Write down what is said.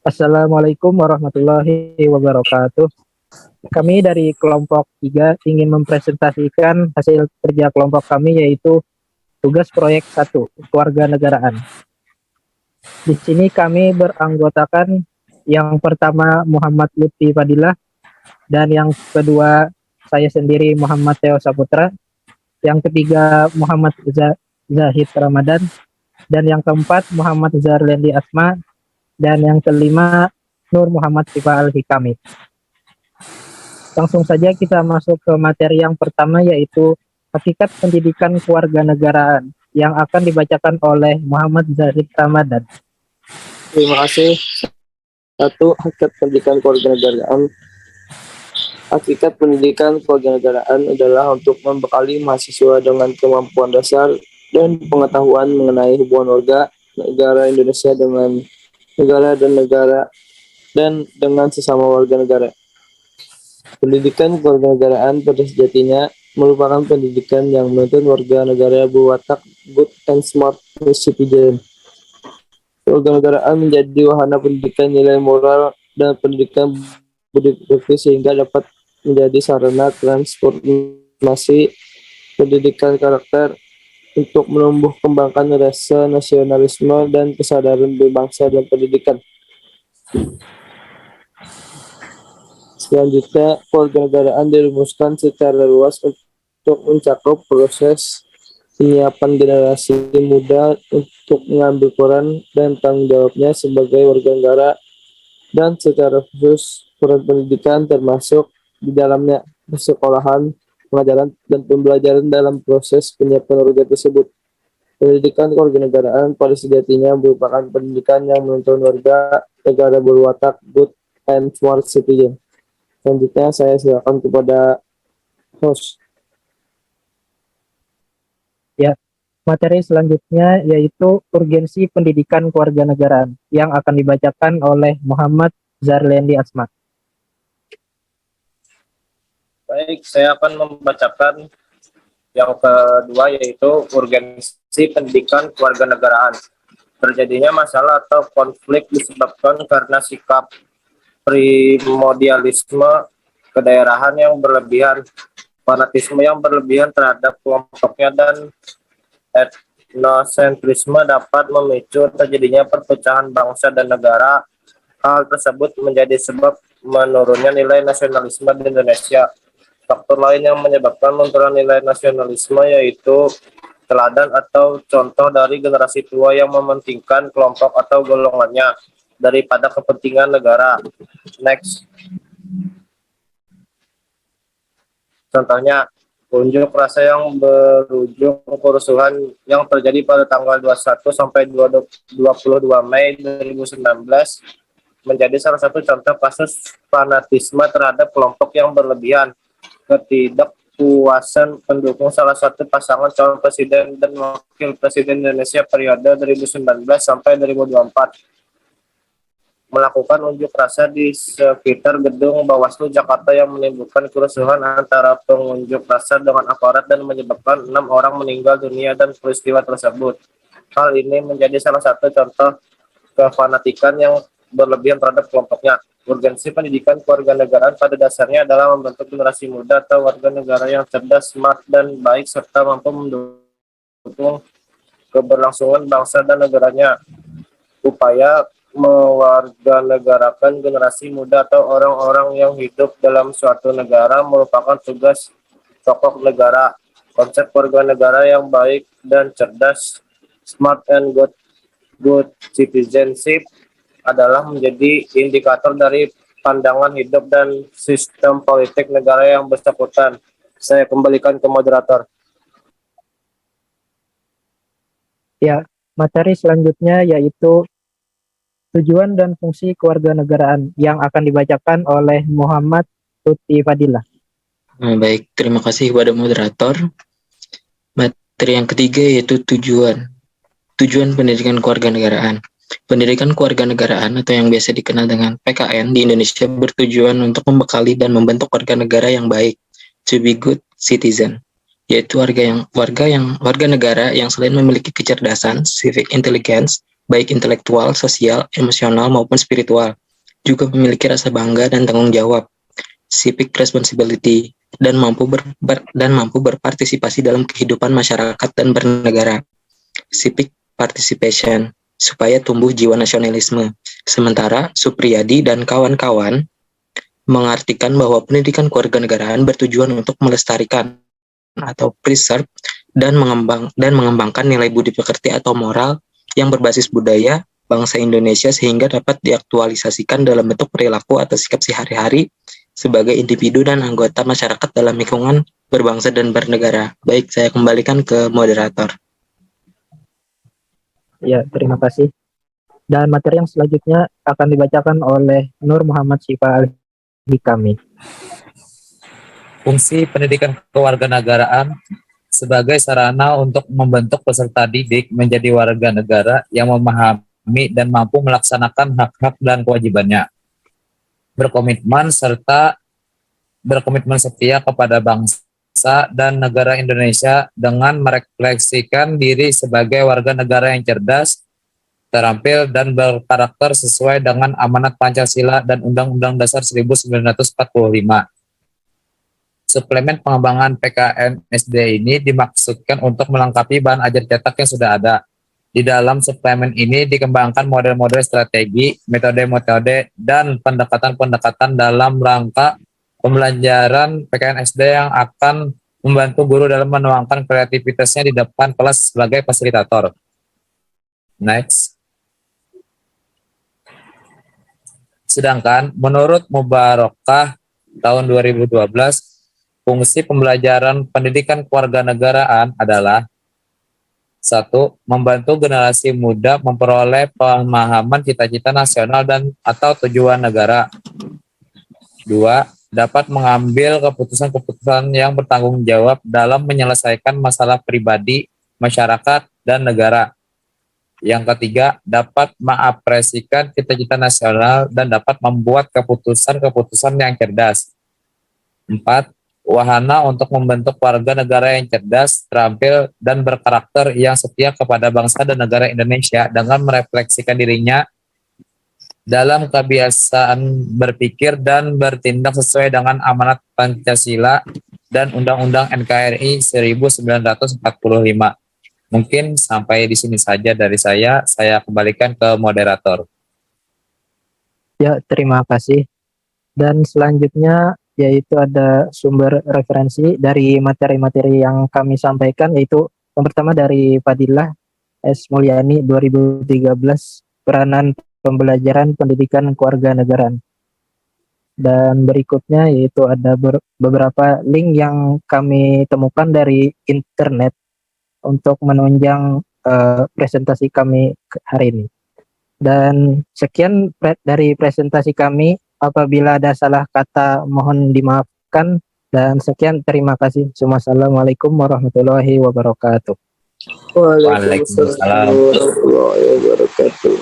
Assalamualaikum warahmatullahi wabarakatuh. Kami dari kelompok 3 ingin mempresentasikan hasil kerja kelompok kami yaitu tugas proyek 1, kewarganegaraan. Di sini kami beranggotakan yang pertama Muhammad Lutfi Fadilah dan yang kedua saya sendiri Muhammad Teo Saputra, yang ketiga Muhammad Zahid Ramadan, dan yang keempat Muhammad Zarlendi Asma, dan yang kelima Nur Muhammad Sifa Al-Hikami. Langsung saja kita masuk ke materi yang pertama yaitu hakikat pendidikan kewarganegaraan yang akan dibacakan oleh Muhammad Zahid Ramadan. Terima kasih. Satu, hakikat pendidikan kewarganegaraan. Hakikat pendidikan kewarganegaraan adalah untuk membekali mahasiswa dengan kemampuan dasar dan pengetahuan mengenai hubungan warga negara Indonesia dengan negara dan dengan sesama warga negara. Pendidikan kewarganegaraan pada sejatinya merupakan pendidikan yang menuntun warga negara berwatak good and smart citizen. Kewarganegaraan menjadi wahana pendidikan nilai moral dan pendidikan budi pekerti sehingga dapat menjadi sarana transformasi pendidikan karakter untuk menumbuh kembangkan rasa nasionalisme dan kesadaran berbangsa dan pendidikan. Selanjutnya, kewarganegaraan dirumuskan secara luas untuk mencakup proses penyiapan generasi muda untuk mengambil peran dan tanggung jawabnya sebagai warga negara, dan secara khusus peran pendidikan termasuk di dalamnya persekolahan, pengajaran, dan pembelajaran dalam proses penyiapan warga tersebut. Pendidikan kewarganegaraan pada sejatinya merupakan pendidikan yang menuntun warga negara berwatak good and smart citizen. Selanjutnya saya silakan kepada host. Ya, materi selanjutnya yaitu urgensi pendidikan kewarganegaraan yang akan dibacakan oleh Muhammad Zarlendi Asma. Baik, saya akan membacakan yang kedua yaitu urgensi pendidikan kewarganegaraan. Terjadinya masalah atau konflik disebabkan karena sikap primordialisme kedaerahan yang berlebihan, fanatisme yang berlebihan terhadap kelompoknya, dan etnosentrisme dapat memicu terjadinya perpecahan bangsa dan negara. Hal tersebut menjadi sebab menurunnya nilai nasionalisme di Indonesia. Faktor lain yang menyebabkan munculnya nilai nasionalisme yaitu teladan atau contoh dari generasi tua yang mementingkan kelompok atau golongannya daripada kepentingan negara. Next. Contohnya, unjuk rasa yang berujung kerusuhan yang terjadi pada tanggal 21 sampai 22 Mei 2019 menjadi salah satu contoh kasus fanatisme terhadap kelompok yang berlebihan. Ketidakpuasan pendukung salah satu pasangan calon presiden dan wakil presiden Indonesia periode 2019 sampai 2024 melakukan unjuk rasa di sekitar gedung Bawaslu Jakarta yang menimbulkan kerusuhan antara pengunjuk rasa dengan aparat dan menyebabkan 6 orang meninggal dunia dan peristiwa tersebut. Hal ini menjadi salah satu contoh kefanatikan yang berlebihan terhadap kelompoknya. Urgensi pendidikan kewarganegaraan pada dasarnya adalah membentuk generasi muda atau warga negara yang cerdas, smart, dan baik serta mampu mendukung keberlangsungan bangsa dan negaranya. Upaya mewarganegarakan generasi muda atau orang-orang yang hidup dalam suatu negara merupakan tugas tokoh negara. Konsep warga negara yang baik dan cerdas, smart and good citizenship, adalah menjadi indikator dari pandangan hidup dan sistem politik negara yang bersangkutan. Saya kembalikan ke moderator. Ya, materi selanjutnya yaitu tujuan dan fungsi kewarganegaraan yang akan dibacakan oleh Muhammad Lutfi Fadilah. Baik, terima kasih kepada moderator. Materi yang ketiga yaitu tujuan pendidikan kewarganegaraan. Pendidikan kewarganegaraan atau yang biasa dikenal dengan PKN di Indonesia bertujuan untuk membekali dan membentuk warga negara yang baik, to be good citizen, yaitu warga negara yang selain memiliki kecerdasan, civic intelligence, baik intelektual, sosial, emosional, maupun spiritual. Juga memiliki rasa bangga dan tanggung jawab, civic responsibility, dan mampu berpartisipasi dalam kehidupan masyarakat dan bernegara, civic participation, supaya tumbuh jiwa nasionalisme. Sementara Supriyadi dan kawan-kawan mengartikan bahwa pendidikan kewarganegaraan bertujuan untuk melestarikan atau preserve dan mengembangkan nilai budi pekerti atau moral yang berbasis budaya bangsa Indonesia sehingga dapat diaktualisasikan dalam bentuk perilaku atau sikap sehari-hari sebagai individu dan anggota masyarakat dalam lingkungan berbangsa dan bernegara. Baik, saya kembalikan ke moderator. Ya, terima kasih. Dan materi yang selanjutnya akan dibacakan oleh Nur Muhammad Syifa Al-Hikami. Fungsi pendidikan kewarganegaraan sebagai sarana untuk membentuk peserta didik menjadi warga negara yang memahami dan mampu melaksanakan hak-hak dan kewajibannya. Berkomitmen setia kepada bangsa dan negara Indonesia dengan merefleksikan diri sebagai warga negara yang cerdas, terampil, dan berkarakter sesuai dengan amanat Pancasila dan Undang-Undang Dasar 1945. Suplemen pengembangan PKN SD ini dimaksudkan untuk melengkapi bahan ajar cetak yang sudah ada. Di dalam suplemen ini dikembangkan model-model strategi, metode-metode, dan pendekatan-pendekatan dalam rangka pembelajaran PKN SD yang akan membantu guru dalam menuangkan kreativitasnya di depan kelas sebagai fasilitator. Next. Sedangkan menurut Mubarakah tahun 2012, fungsi pembelajaran pendidikan kewarganegaraan adalah 1. Membantu generasi muda memperoleh pemahaman cita-cita nasional dan atau tujuan negara. 2. Dapat mengambil keputusan-keputusan yang bertanggung jawab dalam menyelesaikan masalah pribadi, masyarakat, dan negara. Yang ketiga, dapat mengapresiasikan cita-cita nasional dan dapat membuat keputusan-keputusan yang cerdas. 4. Wahana untuk membentuk warga negara yang cerdas, terampil, dan berkarakter yang setia kepada bangsa dan negara Indonesia dengan merefleksikan dirinya dalam kebiasaan berpikir dan bertindak sesuai dengan amanat Pancasila dan Undang-Undang NKRI 1945. Mungkin sampai di sini saja dari saya kembalikan ke moderator. Ya, terima kasih. Dan selanjutnya yaitu ada sumber referensi dari materi-materi yang kami sampaikan, yaitu yang pertama dari Fadilah S. Mulyani 2013, peranan pembelajaran pendidikan kewarganegaraan. Dan berikutnya yaitu ada beberapa link yang kami temukan dari internet untuk menunjang presentasi kami hari ini. Dan sekian dari presentasi kami. Apabila ada salah kata mohon dimaafkan, dan sekian, terima kasih. Wassalamualaikum warahmatullahi wabarakatuh. Waalaikumsalam warahmatullahi wabarakatuh.